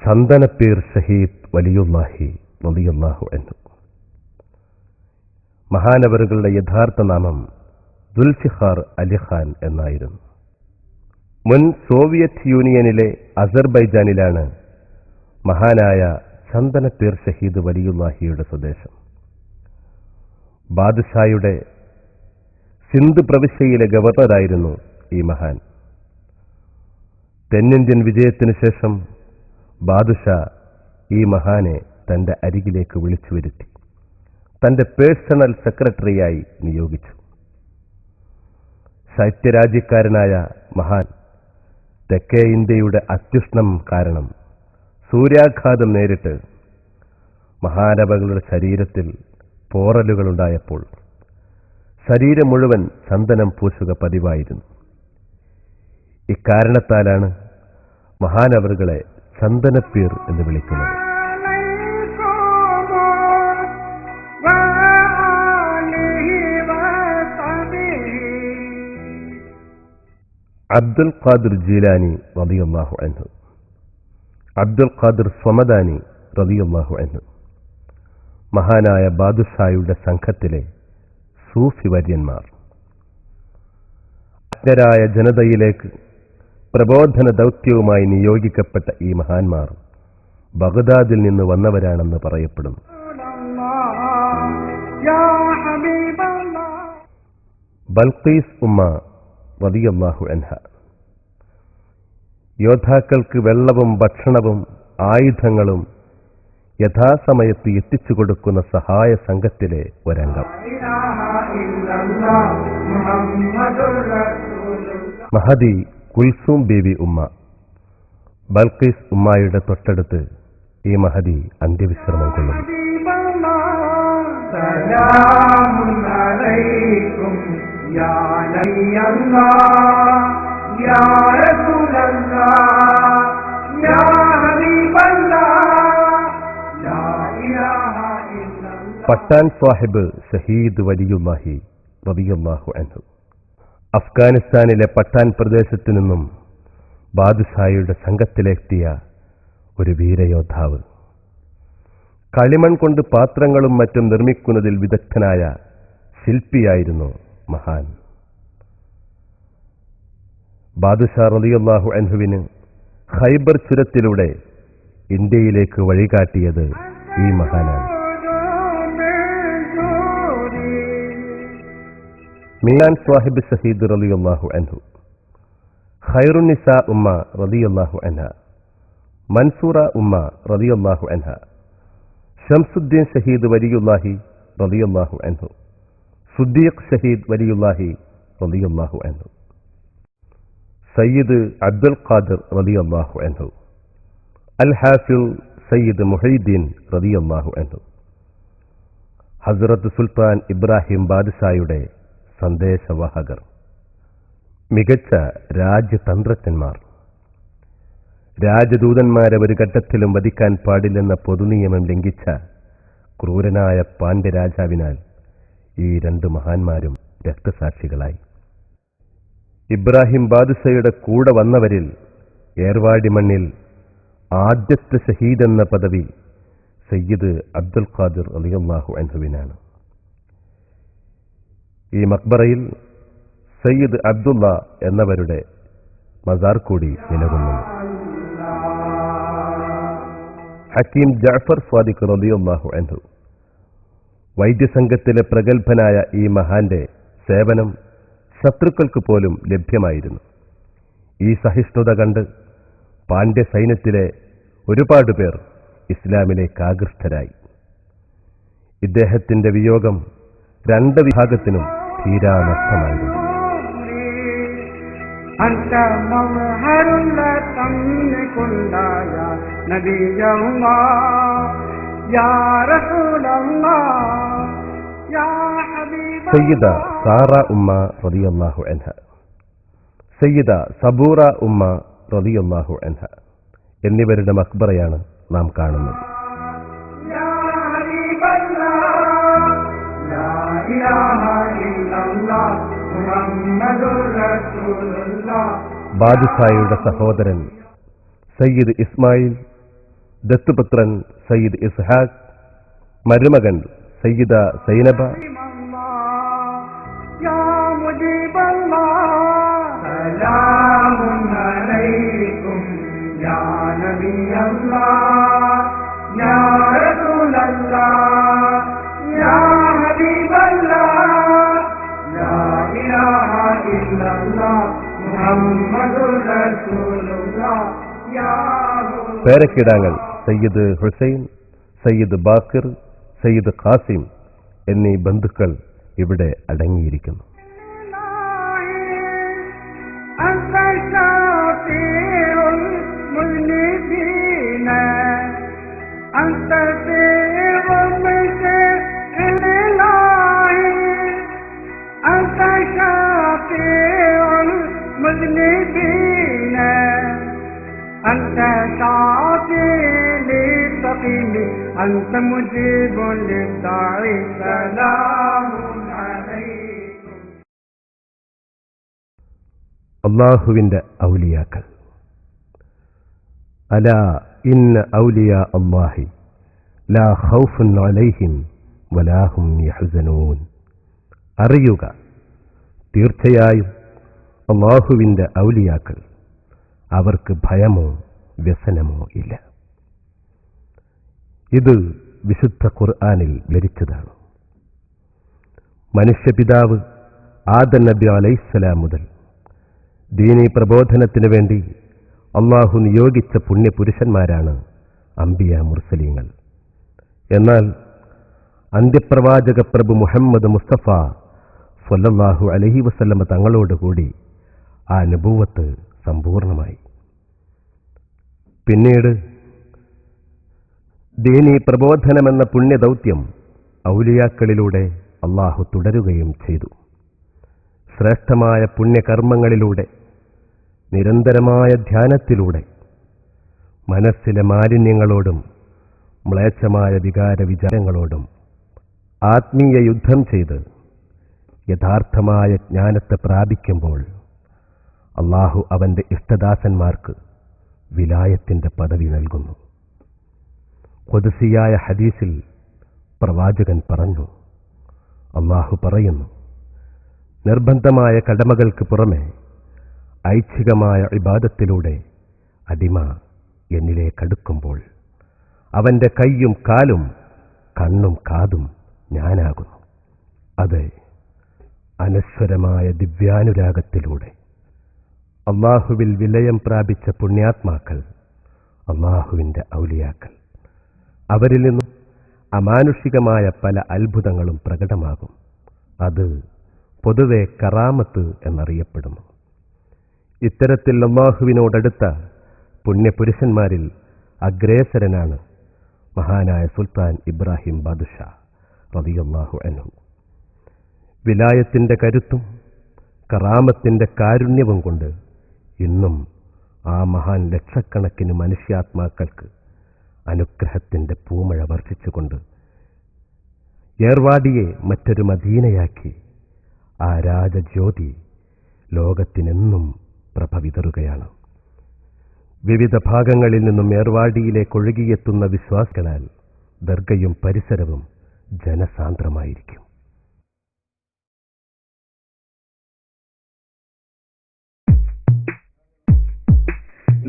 ചന്ദനപ്പീർ ഷഹീദ് വലിയുല്ലാഹി റളിയല്ലാഹു അൻഹു. മഹാനവറുകളുടെ യഥാർത്ഥ നാമം ദുൽഫിഖാർ അലി ഖാൻ എന്നായിരുന്നു. മുൻ സോവിയറ്റ് യൂണിയനിലെ അസർബൈജാനിലാണ് മഹാനായ ചന്ദനപ്പീർ ഷഹീദ് വലിയുല്ലാഹിയുടെ സ്വദേശം. ബാദുഷായുടെ സിന്ധ് പ്രവിശ്യയിലെ ഗവർണറായിരുന്നു ഈ മഹാൻ. തെന്നിന്ത്യൻ വിജയത്തിനു ശേഷം ബാദുഷാ ഈ മഹാനെ തന്റെ അരികിലേക്ക് വിളിച്ചു വരുത്തി തന്റെ പേഴ്സണൽ സെക്രട്ടറിയായി നിയോഗിച്ചു. ശൈത്യരാജ്യക്കാരനായ മഹാൻ തെക്കേ ഇന്ത്യയുടെ അത്യുഷ്ണം കാരണം സൂര്യാഘാതം നേരിട്ട് മഹാനവകളുടെ ശരീരത്തിൽ പോറലുകളുണ്ടായപ്പോൾ ശരീരം മുഴുവൻ ചന്ദനം പൂശുക പതിവായിരുന്നു. ഇക്കാരണത്താലാണ് മഹാനവറുകളെ ചന്ദനപ്പീർ എന്ന് വിളിക്കുന്നത്. അബ്ദുൽ ഖാദിർ ജീലാനി റളിയല്ലാഹു അൻഹു, അബ്ദുൽ ഖാദിർ സ്വമദാനി റളിയല്ലാഹു അൻഹു മഹാനായ ബാദുഷായുടെ സംഘത്തിലെ സൂഫി വര്യന്മാർ. അജ്ഞരായ ജനതയിലേക്ക് പ്രബോധന ദൗത്യവുമായി നിയോഗിക്കപ്പെട്ട ഈ മഹാന്മാർ ബഗ്ദാദിൽ നിന്ന് വന്നവരാണെന്ന് പറയപ്പെടുന്നു. ബൽഖീസ് ഉമ്മ റളിയല്ലാഹു അൻഹ യോദ്ധാക്കൾക്ക് വെള്ളവും ഭക്ഷണവും ആയുധങ്ങളും യഥാസമയത്ത് എത്തിച്ചു കൊടുക്കുന്ന സഹായ സംഘത്തിലെ ഒരംഗം. മഹദി കുൽസൂം ബീവി ഉമ്മ. ബൽഖീസ് ഉമ്മയുടെ തൊട്ടടുത്ത് ഈ മഹദി അന്ത്യവിശ്രമം കൊള്ളുന്നു. പട്ടാൻ സാഹിബ് ഷഹീദ് വലിയുല്ലാഹി റളിയല്ലാഹു അൻഹു. അഫ്ഗാനിസ്ഥാനിലെ പട്ടാൻ പ്രദേശത്തു നിന്നും ബാദുഷായുടെ സംഘത്തിലെത്തിയ ഒരു വീരയോദ്ധാവ്. കളിമൺ കൊണ്ട് പാത്രങ്ങളും മറ്റും നിർമ്മിക്കുന്നതിൽ വിദഗ്ധനായ ശില്പിയായിരുന്നു മഹാൻ. ബാദുഷാ റളിയല്ലാഹു അൻഹുവിന് ഖൈബർ ചുരത്തിലൂടെ ഇന്ത്യയിലേക്ക് വഴികാട്ടിയത് ഈ മഹാനാണ്. മിയാൻ സാഹിബ് ഷഹീദ് റളിയല്ലാഹു അൻഹു, ഖൈറുന്നിസാ ഉമ്മ റളിയല്ലാഹു അൻഹ, മൻസൂറ ഉമ്മ റളിയല്ലാഹു അൻഹ, ഷംസുദ്ദീൻ ഷഹീദ് വലിയുല്ലാഹി റളിയല്ലാഹു അൻഹു, സുദ്ദീഖ് ഷഹീദ് വലിയുല്ലാഹി റളിയല്ലാഹു അൻഹു, സയ്യിദ് അബ്ദുൽ ഖാദിർ റളിയല്ലാഹു അൻഹു, അൽ ഹാഫിദ് സയ്യിദ് മുഹീദ്ദീൻ റളിയല്ലാഹു അൻഹു, ഹസ്രത്ത് സുൽത്താൻ ഇബ്രാഹിം ബാദുഷായുടെ സന്ദേശവാഹകർ, മികച്ച രാജ്യതന്ത്രജ്ഞന്മാർ. രാജദൂതന്മാരെ ഒരു ഘട്ടത്തിലും വധിക്കാൻ പാടില്ലെന്ന പൊതുനിയമം ലംഘിച്ച ക്രൂരനായ പാണ്ഡ്യരാജാവിനാൽ ഈ രണ്ട് മഹാന്മാരും രക്തസാക്ഷികളായി. ഇബ്രാഹിം ബാദുഷയുടെ കൂടെ വന്നവരിൽ ഏർവാടി മണ്ണിൽ ആദ്യത്തെ ഷഹീദ് എന്ന പദവി സയ്യിദ് അബ്ദുൽ ഖാദിർ റളിയല്ലാഹു അൻഹുവിനാണ്. ഈ മക്ബറയിൽ സയ്യിദ് അബ്ദുള്ള എന്നവരുടെ മസാർ കൂടി നിലകൊള്ളുന്നു. ഹക്കീം ജഅഫർ സ്വാദിഖ് റളിയല്ലാഹു അൻഹു. വൈദ്യസംഘത്തിലെ പ്രഗത്ഭനായ ഈ മഹാന്റെ സേവനം ശത്രുക്കൾക്ക് പോലും ലഭ്യമായിരുന്നു. ഈ സഹിഷ്ണുത കണ്ട് പാണ്ഡ്യ സൈന്യത്തിലെ ഒരുപാട് പേർ ഇസ്ലാമിലേക്ക് ആകൃഷ്ടരായി. ഇദ്ദേഹത്തിന്റെ വിയോഗം രണ്ട് വിഭാഗത്തിനും തീരാനഷ്ടമായിരുന്നു. സയ്യിദ സാറ ഉമ്മ റളിയല്ലാഹു അൻഹ, സയ്യിദ സബൂറ ഉമ്മ റളിയല്ലാഹു അൻഹ എന്നിവരുടെ മക്ബറയാണ് നാം കാണുന്നത്. ബാദുഷായുടെ സഹോദരൻ സയ്യിദ് ഇസ്മായിൽ ദത്തുപുത്രൻ സയ്യിദ് ഇസ്ഹാഖ്, മരുമകൻ സയ്യിദ സൈനബ. പേരക്കിടാങ്ങൾ സയ്യിദ് ഹുസൈൻ, സയ്യിദ് ബാക്കിർ, സയ്യിദ് ഖാസിം എന്നീ ബന്ധുക്കൾ ഇവിടെ അടങ്ങിയിരിക്കുന്നു. أنت مجيب للداعي سلام عليكم. അല്ലാഹുവിന്റെ ഔലിയാക്കൾ. അലാ ഇന്ന ഔലിയാ അല്ലാഹി ലാ ഖൗഫുൻ അലൈഹിം വലാ ഹും യഹ്സനൂൻ. അറിയുക, തീർച്ചയായും അല്ലാഹുവിന്റെ ഔലിയാക്കൾ, അവർക്ക് ഭയമോ വ്യസനമോ ഇല്ല. ഇത് വിശുദ്ധ ഖുർആനിൽ വിവരിച്ചതാണ്. മനുഷ്യപിതാവ് ആദം നബി അലൈഹിസ്സലാം മുതൽ ദീനീ പ്രബോധനത്തിനു വേണ്ടി അള്ളാഹു നിയോഗിച്ച പുണ്യപുരുഷന്മാരാണ് അംബിയ മുർസലീങ്ങൾ. എന്നാൽ അന്ത്യപ്രവാചക പ്രഭു മുഹമ്മദ് മുസ്തഫ സ്വല്ലല്ലാഹു അലൈഹി വസല്ലമ തങ്ങളോടുകൂടി ആ നബുവത്ത് സമ്പൂർണമായി. പിന്നീട് ദീനീ പ്രബോധനമെന്ന പുണ്യദൗത്യം ഔലിയാക്കളിലൂടെ അള്ളാഹു തുടരുകയും ചെയ്തു. ശ്രേഷ്ഠമായ പുണ്യകർമ്മങ്ങളിലൂടെ, നിരന്തരമായ ധ്യാനത്തിലൂടെ, മനസ്സിലെ മാലിന്യങ്ങളോടും മ്ലേച്ഛമായ വികാര വിചാരങ്ങളോടും ആത്മീയ യുദ്ധം ചെയ്ത് യഥാർത്ഥമായ ജ്ഞാനത്തെ പ്രാപിക്കുമ്പോൾ അള്ളാഹു അവന്റെ ഇഷ്ടദാസന്മാർക്ക് വിലായത്തിന്റെ പദവി നൽകുന്നു. ഖുദ്സിയായ ഹദീസിൽ പ്രവാചകൻ പറഞ്ഞു, അള്ളാഹു പറയുന്നു, നിർബന്ധമായ കടമകൾക്ക് പുറമെ ഐച്ഛികമായ ഇബാദത്തിലൂടെ അടിമ എന്നിലേക്കടുക്കുമ്പോൾ അവന്റെ കൈയും കാലും കണ്ണും കാതും ഞാനാകുന്നു. അതെ, അനശ്വരമായ ദിവ്യാനുരാഗത്തിലൂടെ അള്ളാഹുവിൽ വിലയം പ്രാപിച്ച പുണ്യാത്മാക്കൾ അള്ളാഹുവിന്റെ ഔലിയാക്കൾ. അവരിൽ നിന്നും അമാനുഷികമായ പല അത്ഭുതങ്ങളും പ്രകടമാകും. അത് പൊതുവെ കറാമത്ത് എന്നറിയപ്പെടുന്നു. ഇത്തരത്തിൽ അള്ളാഹുവിനോടടുത്ത പുണ്യപുരുഷന്മാരിൽ അഗ്രേസരനാണ് മഹാനായ സുൽത്താൻ ഇബ്രാഹിം ബാദുഷാ റളിയല്ലാഹു അൻഹു. വിലായത്തിന്റെ കരുത്തും കറാമത്തിന്റെ കാരുണ്യവും കൊണ്ട് ഇന്നും ആ മഹാൻ ലക്ഷക്കണക്കിന് മനുഷ്യാത്മാക്കൾക്ക് അനുഗ്രഹത്തിന്റെ പൂമഴ വർഷിച്ചുകൊണ്ട് ഏർവാടിയെ മറ്റൊരു മദീനയാക്കി ആ രാജജ്യോതി ലോകത്തിനെന്നും പ്രഭ വിതറുകയാണ്. വിവിധ ഭാഗങ്ങളിൽ നിന്നും ഏർവാടിയിലേക്ക് ഒഴുകിയെത്തുന്ന വിശ്വാസികളാൽ ദർഗയും പരിസരവും ജനസാന്ദ്രമായിരിക്കും.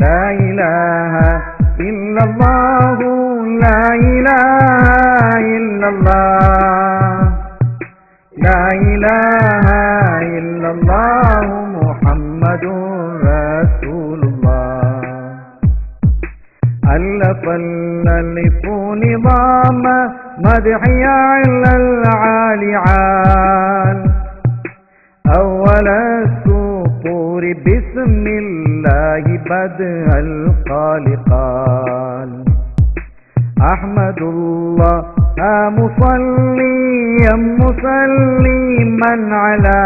لا إله إلا الله لا إله إلا الله لا إله إلا الله محمد رسول الله ألف الألف نظام مدحي على العالي عال أول السطور بسم الله بدء الخالقال أحمد الله مصليا مسلما على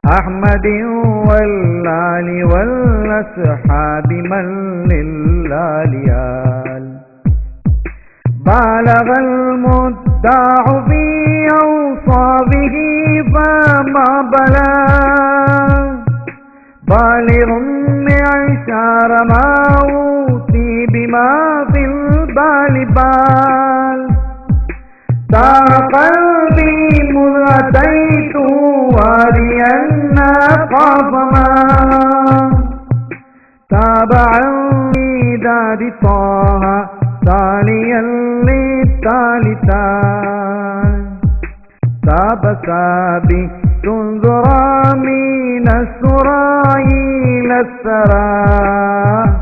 أحمد والآل والأصحاب من للآليال بالغ المدع في أوصافه فما بلغ بالغ معشار ما أوتي نفسي بما في البال بال تاه قلبي مذ أتيت واديا خاف ما تابعني داد طه تاليا للتالتان تاب سابي تنظر من السرى إلى السرى